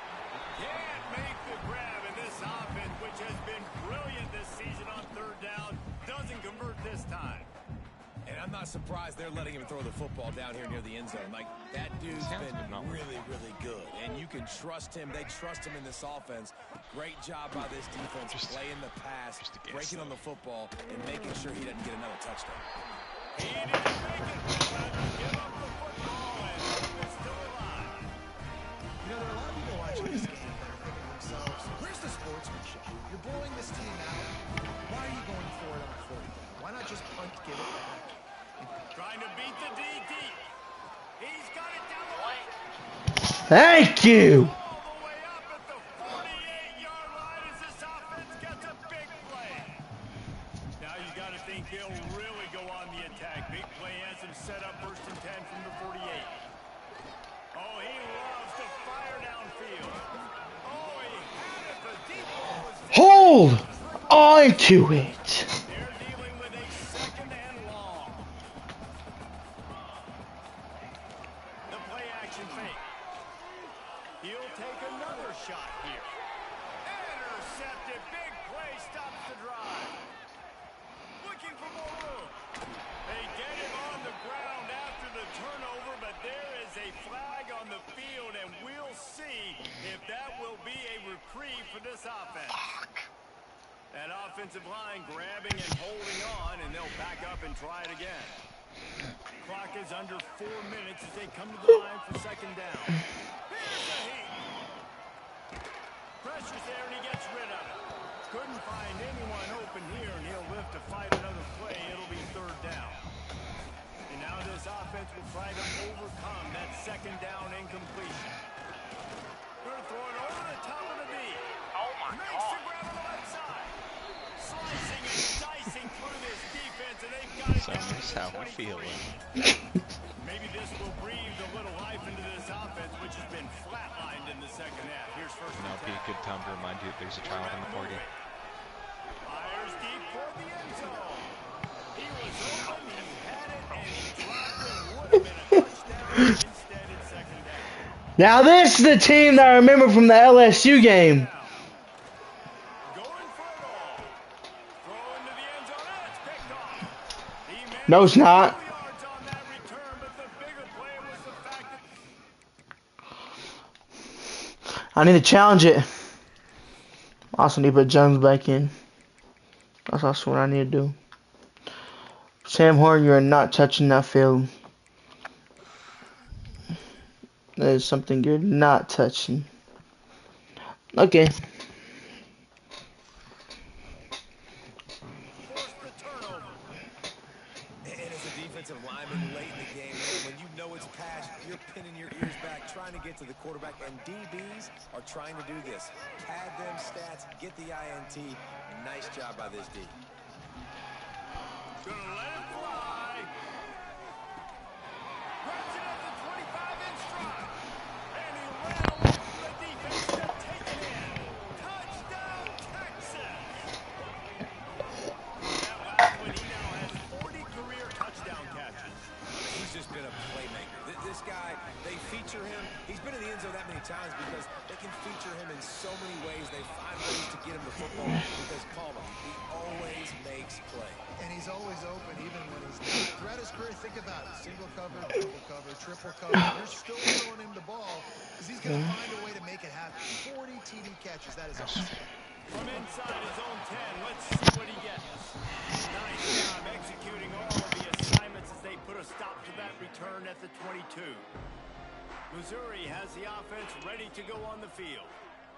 Can't make the grab, and this offense, which has been brilliant this season on third down, doesn't convert this time. And I'm not surprised they're letting him throw the football down here near the end zone. Like, that dude's been really, really good. And you can trust him. They trust him in this offense. Great job by this defense playing the pass, breaking on the football, and making sure he doesn't get another touchdown. He didn't make it. Give up the football, and it's still alive. You know, there are a lot of people watching this game that are thinking to themselves, where's the sportsmanship? You're blowing this team out. Why are you going for it on fourth down? Why not just punt, give it back? Trying to beat the DD. He's got it down the lane. Thank you. All the way up at the 48-yard line as this offense gets a big play. Now you got to think they'll really go on the attack. Big play has him set up first and 10 from the 48. Oh, he loves to fire downfield. Oh, he had it. The deep ball was Hold on to it. They're dealing with a second and long. The play action fake. He'll take another shot here. Intercepted. Big play stops the drive. Looking for more room. They get him on the ground after the turnover, but there is a flag on the field, and we'll see if that will be a reprieve for this offense. That offensive line grabbing and holding on, and they'll back up and try it again. Clock is under 4 minutes as they come to the line for second down. Here's the heat. Pressure's there, and he gets rid of it. Couldn't find anyone open here, and he'll live to fight another play. It'll be third down. And now this offense will try to overcome that second down incompletion. Gonna throw it over the top of the knee. Oh my Makes God. the grab on the left side. Slicing and dicing through this defense, and they've got it So down to that's the how we're 23. feeling. Maybe this will breathe a little life into this offense, which has been flatlined in the second half. Here's first Now and it'd be 10. a good time to remind you that there's a child in the party. Fires deep for the end zone. He was open, he had it, and he dropped it. Would have been a touchdown. Instead, it's second down. Now this is the team that I remember from the LSU game. Going for it all. Throw into the end zone, and it's picked off. He managed No, it's not. 2 yards on that return, but the bigger play was the fact that I need to challenge it. I also need to put Jones back in. That's also what I need to do. Sam Horn, you are not touching that field. That is something you're not touching. Okay. Forced the turnover. And as a defensive lineman late in the game, man, when you know it's pass, you're pinning your ears back, trying to get to the quarterback, and DBs are trying to do this. Pad them stats, get the INT. Nice job by this D. Gonna let it fly. Grabs it at the 25 in stride. And he ran away from the defense to take it in. Touchdown, Texas. That last one, he now has 40 career touchdown catches. He's just been a playmaker. This guy, they feature him. He's been in the end zone that many times because they can feature him in so many ways. They find ways to get him the football because, Colby, he always makes play. And he's always open, even when he's not. Throughout his career, think about it. Single cover, double cover, triple cover. You're still throwing him the ball because he's going to find a way to make it happen. 40 TD catches. That is awesome. From inside his own 10, let's see what he gets. Nice job executing all of the assignments as they put a stop to that return at the 22. Missouri has the offense ready to go on the field.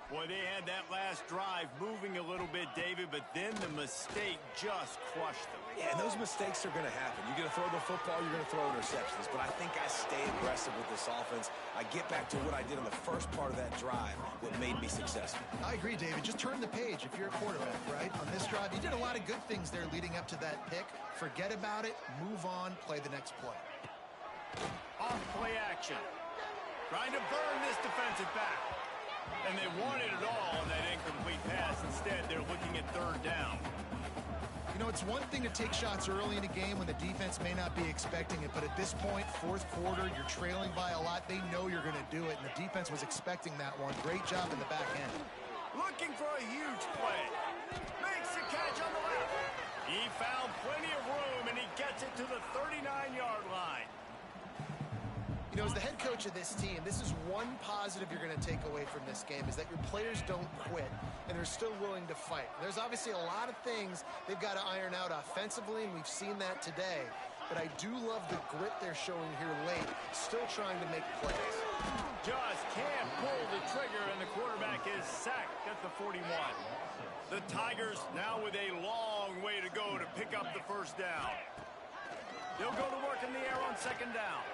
Boy, they had that last drive moving a little bit, David, but then the mistake just crushed them. Yeah, and those mistakes are going to happen. You're going to throw the football, you're going to throw interceptions. But I think I stay aggressive with this offense. I get back to what I did in the first part of that drive, what made me successful. I agree, David. Just turn the page if you're a quarterback, right? On this drive, you did a lot of good things there leading up to that pick. Forget about it, move on, play the next play. Off play action. Trying to burn this defensive back. And they wanted it all on that incomplete pass. Instead, they're looking at third down. You know, it's one thing to take shots early in a game when the defense may not be expecting it, but at this point, fourth quarter, you're trailing by a lot. They know you're going to do it, and the defense was expecting that one. Great job in the back end. Looking for a huge play. Makes the catch on the left. He found plenty of room, and he gets it to the 39-yard line. You know, as the head coach of this team, this is one positive you're going to take away from this game, is that your players don't quit, and they're still willing to fight. There's obviously a lot of things they've got to iron out offensively, and we've seen that today. But I do love the grit they're showing here late, still trying to make plays. Just can't pull the trigger, and the quarterback is sacked at the 41. The Tigers now with a long way to go to pick up the first down. They'll go to work in the air on second down.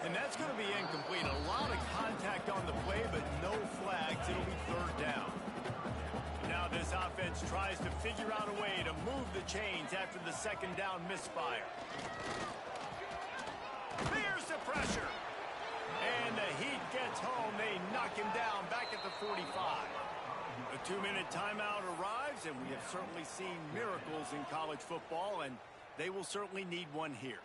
And that's going to be incomplete. A lot of contact on the play, but no flags. It'll be third down. Now this offense tries to figure out a way to move the chains after the second down misfire. There's the pressure. And the Heat gets home. They knock him down back at the 45. A 2-minute timeout arrives, and we have certainly seen miracles in college football, and they will certainly need one here.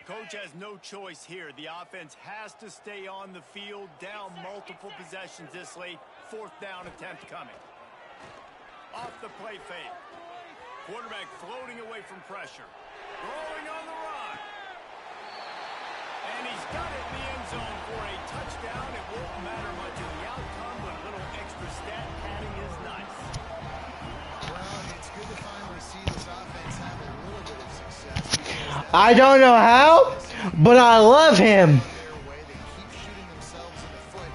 Coach has no choice here. The offense has to stay on the field, down multiple possessions this late. Fourth down attempt coming. Off the play fake. Quarterback floating away from pressure. Throwing on the run. And he's got it in the end zone for a touchdown. It won't matter much in the outcome, but a little extra stat padding is nice. Well, it's good to finally see this offense have a little bit of success. I don't know how, but I love him. Their way, they keep shooting themselves in the foot.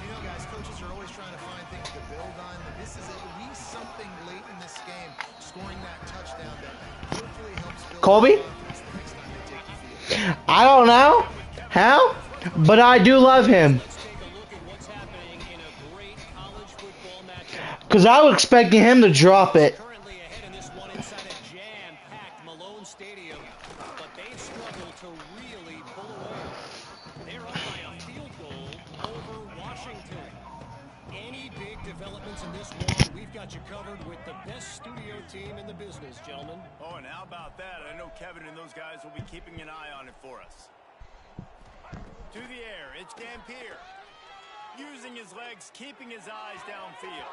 You know, guys, coaches are always trying to find things to build on, and this is at least something late in this game, scoring that touchdown that hopefully helps build Colby? confidence the next time they take the field. I don't know how, but I do love him. Let's take a look at what's happening in a great college football matchup. Because I was expecting him to drop it. Currently ahead in this one inside a jam-packed Malone Stadium, but they've struggled to really pull away. They're up by a field goal over Washington. Any big developments in this one, we've got you covered with the best studio team in the business, gentlemen. Oh, and how about that? I know Kevin and those guys will be keeping an eye on it for us. To the air, it's Dampier. Using his legs, keeping his eyes downfield.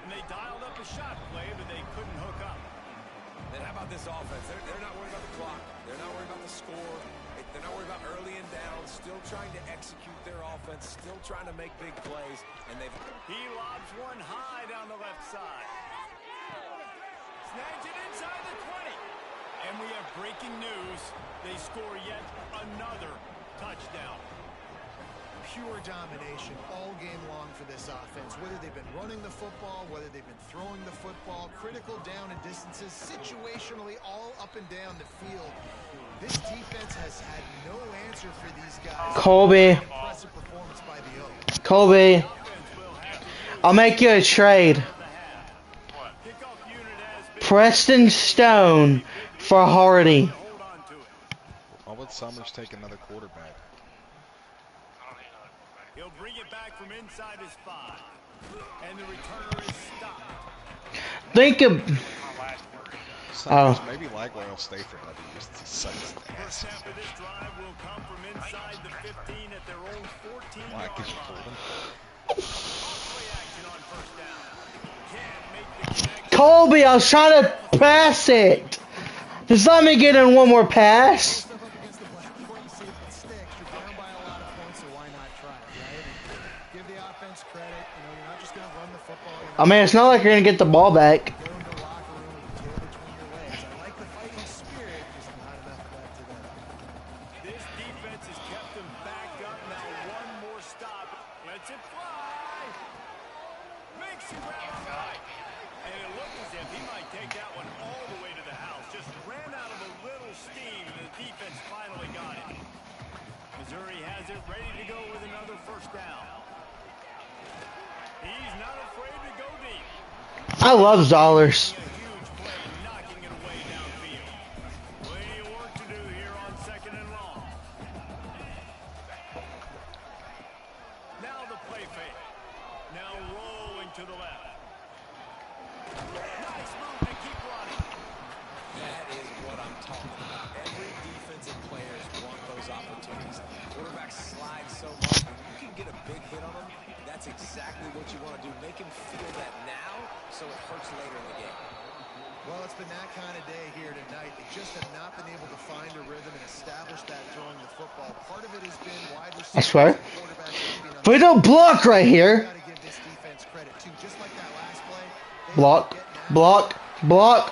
And they dialed up a shot play, but they couldn't hook up. Then how about this offense? They're not worried about the clock. They're not worried about the score. They're not worried about early and down. Still trying to execute their offense. Still trying to make big plays. And they've... He lobs one high down the left side. Snags it inside the 20. And we have breaking news. They score yet another touchdown. Pure domination all game long for this offense. Whether they've been running the football, whether they've been throwing the football, critical down and distances, situationally all up and down the field. This defense has had no answer for these guys. Colby. Impressive performance by the O. Colby. I'll make you a trade. Preston Stone for Hardy. Why would Summers take another quarterback? He'll bring it back from inside his 5. And the returner is stopped. Think of... Summers, maybe Lagway will stay for another year since he sucks First ass. half of this drive will come from inside the 15 at their own 14-yard Why could you line. pull them? Play action on first down. Can't make the connection. Colby, I was trying to pass it. Just let me get in one more pass. Stuff up against the blackboard, you see if it sticks. You're down by a lot of points, so why not try it, right? And give the offense credit. You know, you're not just going to run the football. I mean, it's not like you're going to get the ball back. Go into the locker room with the tail between your legs. I like the fighting spirit, just not enough of that today. This defense has kept them backed up. Now one more stop. Lets it fly. Makes it grab right. And it looked as if he might take that one all the way to the house. Just ran out of a little steam, and the defense finally got it. Missouri has it ready to go with another first down. He's not afraid to go deep. I love dollars. A huge play, knocking it away downfield. Plenty of work to do here on 2nd and long. Now the play fake. Now rolling to the left. Nice move and keep running. That is what I'm talking about. Every defensive players want those opportunities. Quarterbacks slide so much. When you can get a big hit on them, that's exactly what you want to do. Make him feel that now so it hurts later in the game. Well, it's been that kind of day here tonight. They just have not been able to find a rhythm and establish that throwing the football. Part of it has been wide I receivers swear. and quarterbacks leaving on We don't block right here. Got to give this defense credit too. Just like that last play. they Block, are getting after block, block.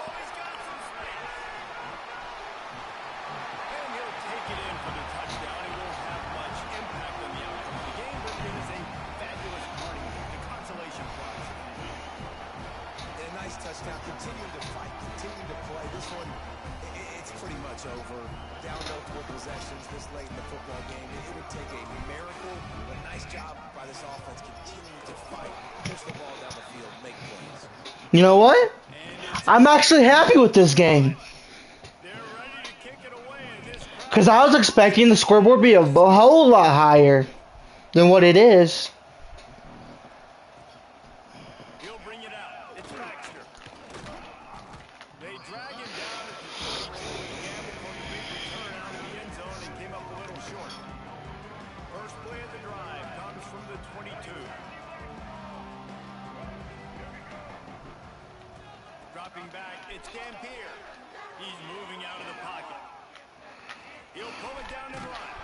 And he'll take it in for the touchdown. It won't have much impact on the outcome of the game, but it is a fabulous party. The consolation prize. And a nice touchdown. Continue to fight. Continue to play. This one, it's pretty much over. Down multiple possessions this late in the football game. It would take a miracle, but nice job by this offense. Continue to fight. Push the ball down the field. Make plays. You know what? I'm actually happy with this game. They're ready to kick it away in this crowd. Because I was expecting the scoreboard to be a whole lot higher than what it is. He'll bring it out. It's Baxter. They drag him down at the 22. Gamble for the big return out of the end zone and came up a little short. First play of the drive comes from the 22. Dropping back, it's Dampier. He's moving out of the pocket. He'll pull it down and run.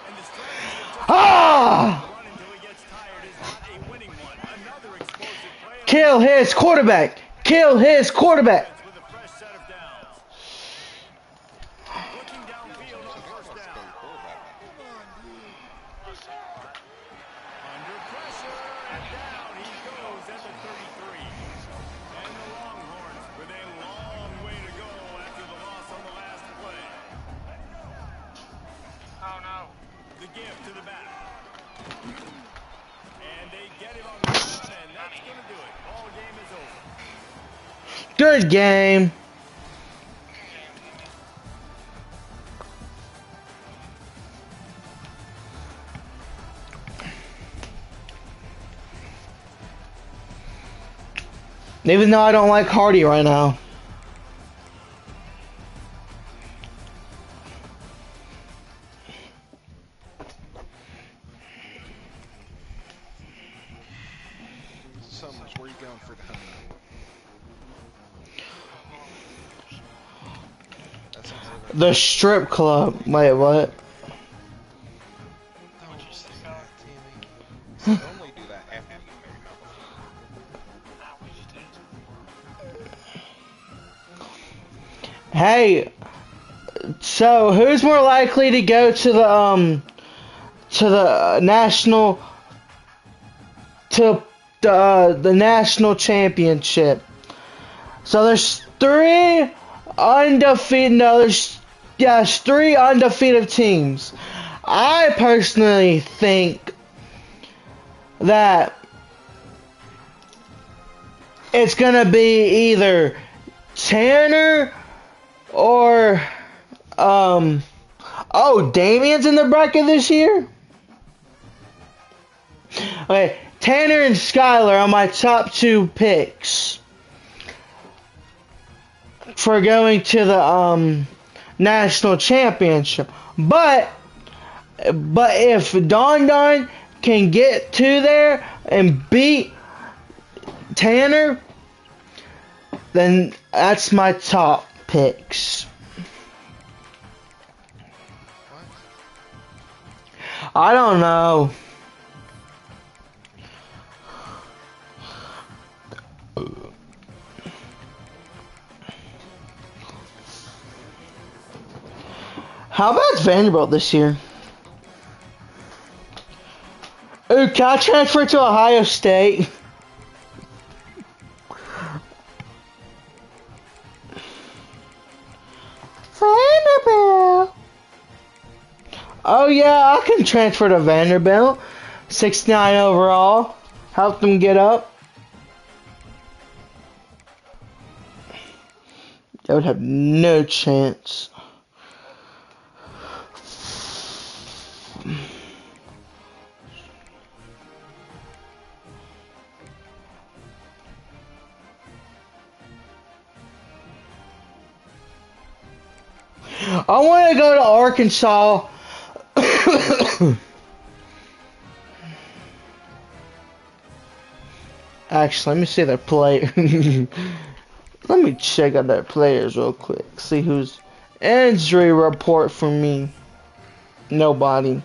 And the strategy of just Ah! run until he gets tired is not a winning one. Another explosive play. Kill his quarterback. Kill his quarterback. With a fresh set of downs. Looking downfield on first down. Under pressure and down he goes at the 33. And the Longhorns with a long way to go after the loss on the last play. Oh no. The give to the back. And they get him on the run, and that's going to do it. Ball game is over. Good game. Even though I don't like Hardy right now. Summers, where are you going for the honeymoon? That's unheard of. The strip club. Wait, what? Don't say that, Timmy. Only do that after you marry my wife. Hey, so who's more likely to go to the national to the national championship? So there's three undefeated. No, there's three undefeated teams. I personally think that it's gonna be either Tanner or oh, Damien's in the bracket this year? Okay, Tanner and Skylar are my top two picks for going to the national championship. But if Don Don can get to there and beat Tanner, then that's my top picks. I don't know. How about Vanderbilt this year? Ooh, can I transfer to Ohio State? Vanderbilt. Oh yeah, I can transfer to Vanderbilt. 69 overall. Help them get up. They would have no chance. I want to go to Arkansas. Actually, let me see their play. Let me check out their players real quick. See who's injury report for me. Nobody.